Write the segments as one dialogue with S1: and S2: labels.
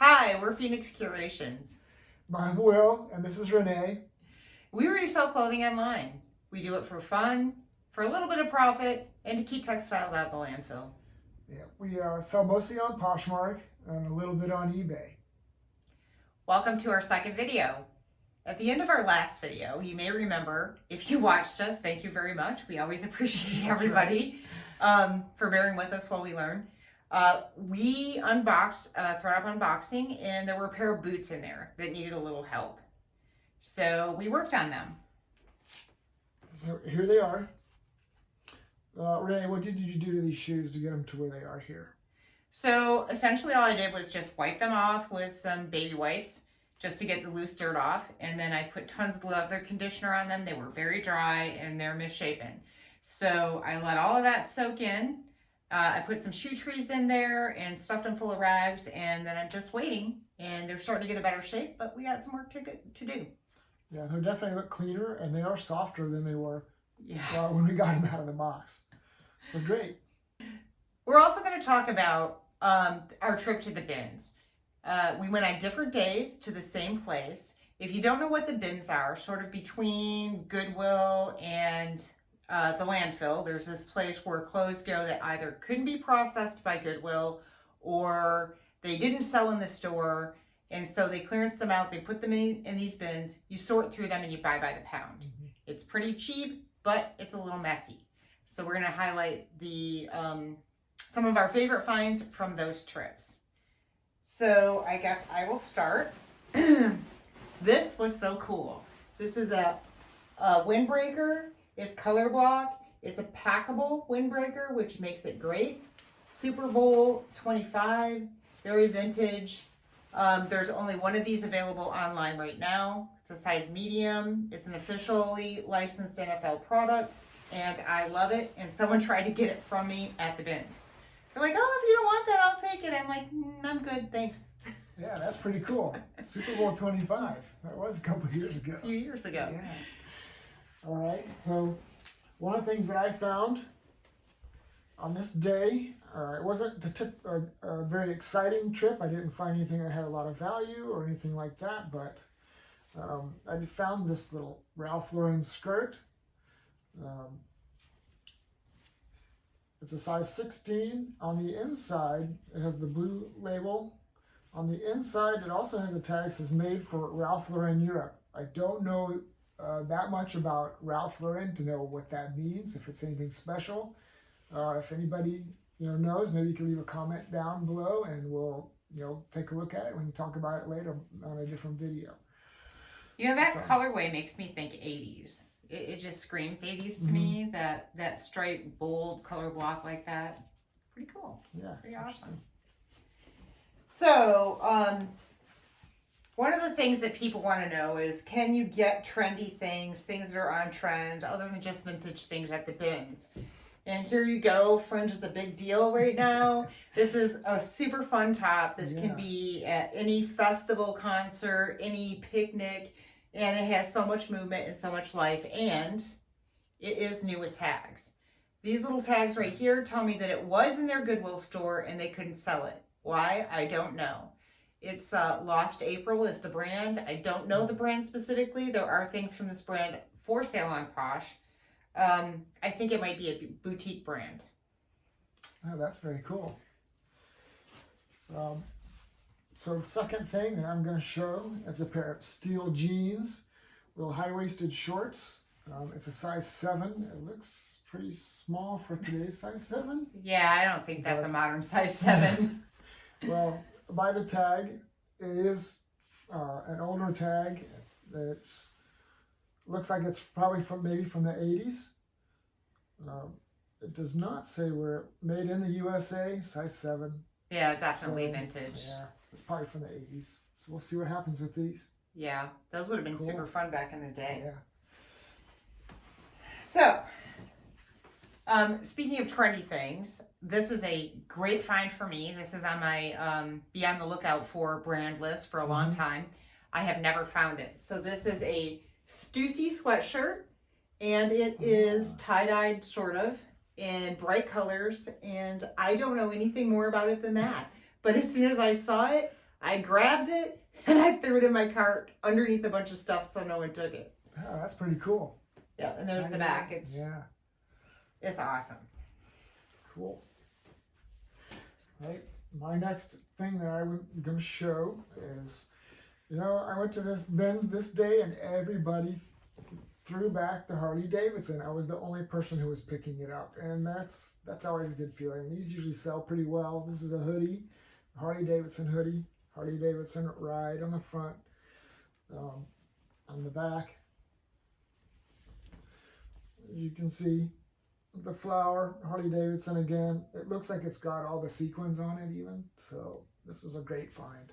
S1: Hi, we're Phoenix Curations.
S2: I'm Will, and this is Renee.
S1: We resell clothing online. We do it for fun, for a little bit of profit, and to keep textiles out of the landfill.
S2: Yeah, we sell mostly on Poshmark and a little bit on eBay.
S1: Welcome to our second video. At the end of our last video, you may remember, if you watched us, thank you very much. We always appreciate everybody for bearing with us while we learn. We unboxed ThredUp unboxing, and there were a pair of boots in there that needed a little help. So we worked on them.
S2: So here they are. Renee, what did you do to these shoes to get them to where they are here?
S1: So essentially all I did was just wipe them off with some baby wipes just to get the loose dirt off. And then I put tons of leather conditioner on them. They were very dry and they're misshapen. So I let all of that soak in. I put some shoe trees in there and stuffed them full of rags. And then I'm just waiting. And they're starting to get a better shape, but we got some work to do.
S2: Yeah, they definitely look cleaner and they are softer than they were
S1: Yeah.
S2: when we got them out of the box. So great.
S1: We're also going to talk about our trip to the bins. We went on different days to the same place. If you don't know what the bins are, sort of between Goodwill and the landfill, there's this place where clothes go that either couldn't be processed by Goodwill or they didn't sell in the store. And so they clearance them out, they put them in these bins, you sort through them and you buy by the pound. Mm-hmm. It's pretty cheap, but it's a little messy. So we're going to highlight the some of our favorite finds from those trips. So I guess I will start. This was so cool. This is a windbreaker. It's color block. It's a packable windbreaker, which makes it great. Super Bowl 25, very vintage. There's only one of these available online right now. It's a size medium. It's an officially licensed NFL product, and I love it. And someone tried to get it from me at the bins. They're like, oh, if you don't want that, I'll take it. I'm like, I'm good, thanks.
S2: Yeah, that's pretty cool. Super Bowl 25. That was a couple of years ago.
S1: A few years ago.
S2: Yeah. All right, so one of the things that I found on this day, it wasn't a very exciting trip. I didn't find anything that had a lot of value or anything like that, but I found this little Ralph Lauren skirt. It's a size 16. On the inside, it has the blue label. On the inside, it also has a tag that says made for Ralph Lauren Europe. I don't know that much about Ralph Lauren to know what that means, if it's anything special. If anybody knows, maybe you can leave a comment down below and we'll take a look at it. We can talk about it later on a different video.
S1: That colorway makes me think 80s. It just screams 80s to me, that straight, bold color block like that. Pretty cool.
S2: Yeah.
S1: Pretty awesome. So, one of the things that people want to know is, can you get trendy things that are on trend, other than just vintage things at the bins? And here you go. Fringe is a big deal right now. This is a super fun top. This can be at any festival, concert, any picnic. And it has so much movement and so much life, and it is new with tags. These little tags right here tell me that it was in their Goodwill store and they couldn't sell it. Why? I don't know. It's Lost April is the brand. I don't know the brand specifically. There are things from this brand for sale on Posh. I think it might be a boutique brand.
S2: Oh, that's very cool. So the second thing that I'm going to show is a pair of steel jeans, little high-waisted shorts. It's a size 7. It looks pretty small for today's size 7.
S1: Yeah, I don't think that's a modern size 7.
S2: Well, by the tag, it is an older tag. It's looks like it's probably from the 80s. It does not say where made in the USA, size 7.
S1: Yeah, definitely vintage.
S2: Yeah. It's probably from the 80s. So we'll see what happens with these.
S1: Yeah, those would have been super fun back in the day.
S2: Yeah.
S1: So, speaking of trendy things, this is a great find for me. This is on my be on the lookout for brand list for a long time. I have never found it. So this is a Stussy sweatshirt, and it is tie-dyed sort of in bright colors, and I don't know anything more about it than that. But as soon as I saw it, I grabbed it and I threw it in my cart underneath a bunch of stuff so no one took it.
S2: Oh, that's pretty cool.
S1: Yeah, and there's the back. It's awesome.
S2: Cool. Right. My next thing that I was going to show is, I went to this Ben's this day and everybody threw back the Harley Davidson. I was the only person who was picking it up, and that's always a good feeling. These usually sell pretty well. This is a hoodie, Harley Davidson hoodie, Harley Davidson Ride on the front, on the back. As you can see, the flower, Harley Davidson again. It looks like it's got all the sequins on it even. So this is a great find.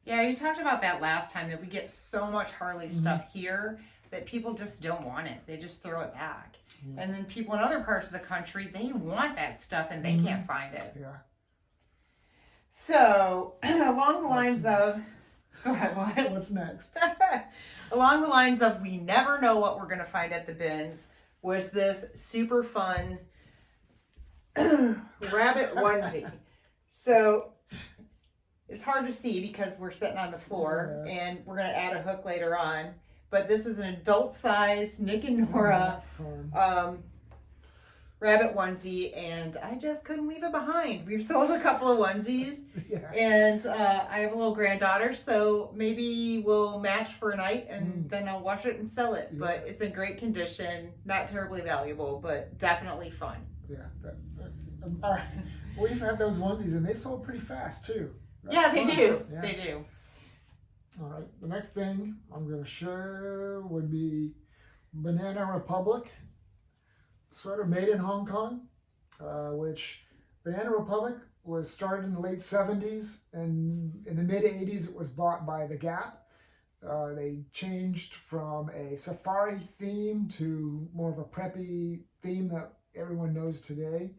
S1: Yeah, you talked about that last time, that we get so much Harley stuff here that people just don't want it. They just throw it back. And then people in other parts of the country, they want that stuff and they can't find it.
S2: Yeah.
S1: So, along the lines of... Go ahead, what?
S2: What's next?
S1: Along the lines of we never know what we're going to find at the bins was this super fun rabbit onesie. So it's hard to see because we're sitting on the floor and we're going to add a hook later on. But this is an adult size Nick and Nora rabbit onesie, and I just couldn't leave it behind. We've sold a couple of onesies, and I have a little granddaughter, so maybe we'll match for a night, and then I'll wash it and sell it. But it's in great condition, not terribly valuable, but definitely fun.
S2: Yeah. We've had those onesies, and they sold pretty fast, too.
S1: That's fun. Do. Yeah. They do.
S2: All right. The next thing I'm going to show would be Banana Republic sweater made in Hong Kong, which Banana Republic was started in the late 70s, and in the mid 80s it was bought by The Gap. They changed from a safari theme to more of a preppy theme that everyone knows today.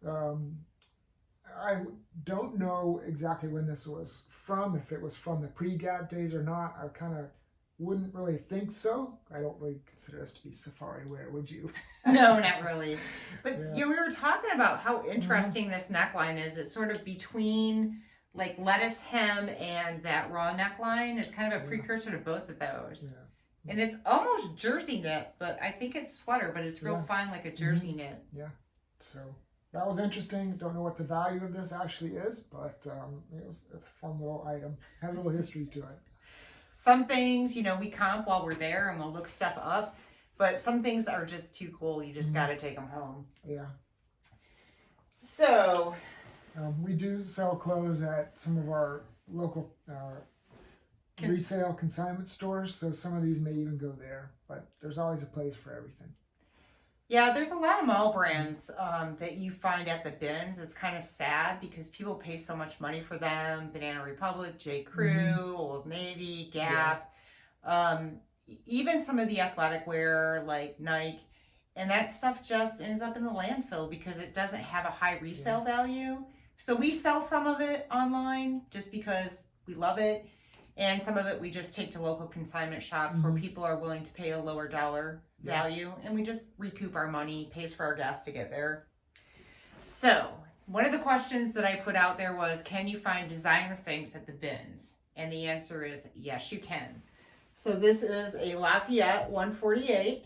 S2: I don't know exactly when this was from, if it was from the pre-Gap days or not. I kind of wouldn't really think so. I don't really consider this to be safari wear, would you?
S1: No, not really. But we were talking about how interesting this neckline is. It's sort of between like lettuce hem and that raw neckline. It's kind of a precursor to both of those. Yeah. And it's almost jersey knit, but I think it's sweater, but it's real fine like a jersey knit.
S2: Yeah. So that was interesting. Don't know what the value of this actually is, but it's a fun little item. Has a little history to it.
S1: Some things, we comp while we're there and we'll look stuff up, but some things are just too cool. You just got to take them home.
S2: Yeah.
S1: So.
S2: We do sell clothes at some of our local resale consignment stores, so some of these may even go there, but there's always a place for everything.
S1: Yeah, there's a lot of mall brands that you find at the bins. It's kind of sad because people pay so much money for them. Banana Republic, J. Crew, Old Navy, Gap, even some of the athletic wear like Nike. And that stuff just ends up in the landfill because it doesn't have a high resale value. So we sell some of it online just because we love it. And some of it we just take to local consignment shops where people are willing to pay a lower dollar value, and we just recoup our money, pays for our gas to get there. So one of the questions that I put out there was, can you find designer things at the bins? And the answer is yes, you can. So this is a Lafayette 148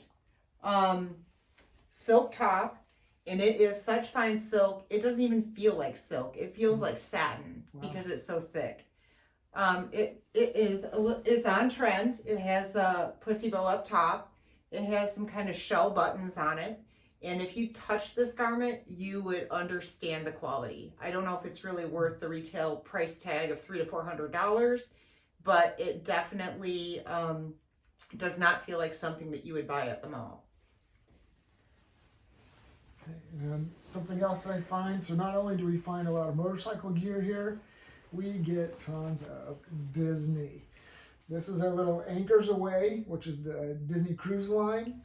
S1: silk top, and it is such fine silk, it doesn't even feel like silk. It feels like satin because it's so thick. It's on trend. It has a pussy bow up top. It has some kind of shell buttons on it. And if you touch this garment, you would understand the quality. I don't know if it's really worth the retail price tag of $300 to $400, but it definitely does not feel like something that you would buy at the mall.
S2: And something else that I find, so not only do we find a lot of motorcycle gear here, we get tons of Disney. This is a little Anchors Away, which is the Disney Cruise Line.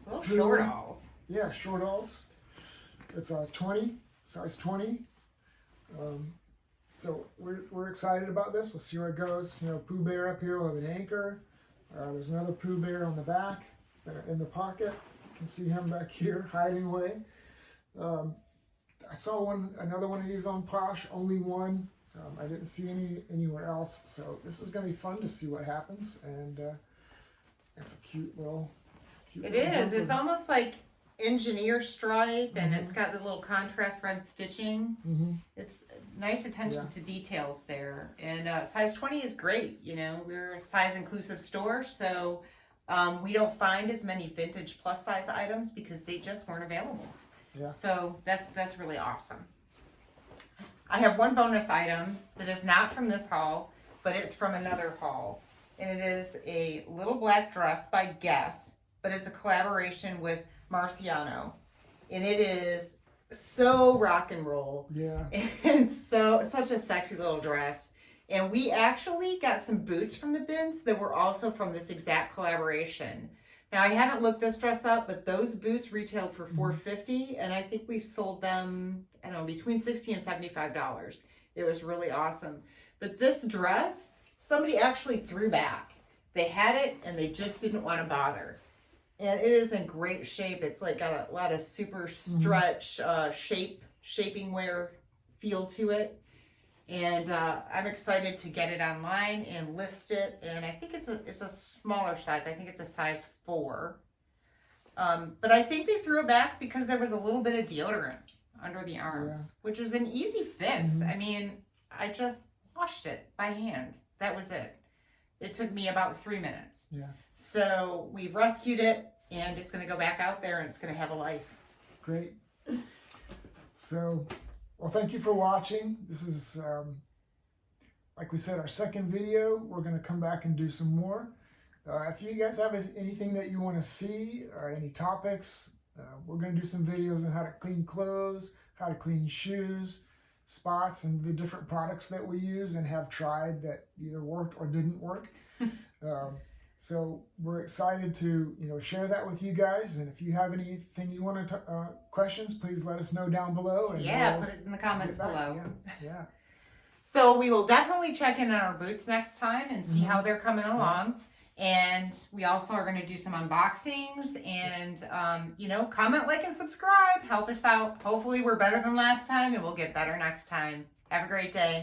S1: Little short-alls.
S2: Yeah, short-alls. It's a 20, size 20. So we're excited about this. We'll see where it goes. Pooh Bear up here with an anchor. There's another Pooh Bear on the back, in the pocket. You can see him back here hiding away. I saw another one of these on Posh, only one. I didn't see anywhere else, so this is going to be fun to see what happens. And it's a cute little.
S1: It is. It's
S2: jumper.
S1: almost like engineer stripe, and it's got the little contrast red stitching. It's nice attention to details there. And size 20 is great. You know, we're a size inclusive store, so we don't find as many vintage plus size items because they just weren't available.
S2: Yeah.
S1: So that's really awesome. I have one bonus item that is not from this haul, but it's from another haul. And it is a little black dress by Guess, but it's a collaboration with Marciano. And it is so rock and roll.
S2: Yeah.
S1: And such a sexy little dress. And we actually got some boots from the bins that were also from this exact collaboration. Now I haven't looked this dress up, but those boots retailed for $4.50, and I think we sold them, I don't know, between $60 and $75. It was really awesome. But this dress, somebody actually threw back. They had it and they just didn't want to bother. And it is in great shape. It's like got a lot of super stretch, shaping wear feel to it. And I'm excited to get it online and list it. And I think it's a smaller size. I think it's a size 4. But I think they threw it back because there was a little bit of deodorant under the arms, which is an easy fix. I mean, I just washed it by hand. That was it. It took me about 3 minutes.
S2: Yeah.
S1: So we've rescued it, and it's going to go back out there, and it's going to have a life.
S2: Great. So, well, thank you for watching. This is, like we said, our second video. We're going to come back and do some more. If you guys have anything that you want to see, any topics, we're going to do some videos on how to clean clothes, how to clean shoes, spots, and the different products that we use and have tried that either worked or didn't work. So we're excited to share that with you guys. And if you have anything you want to questions, please let us know down below. And
S1: Put it in the comments below.
S2: Yeah.
S1: So we will definitely check in on our boots next time and see how they're coming along. And we also are going to do some unboxings and, comment, like, and subscribe. Help us out. Hopefully we're better than last time and we'll get better next time. Have a great day.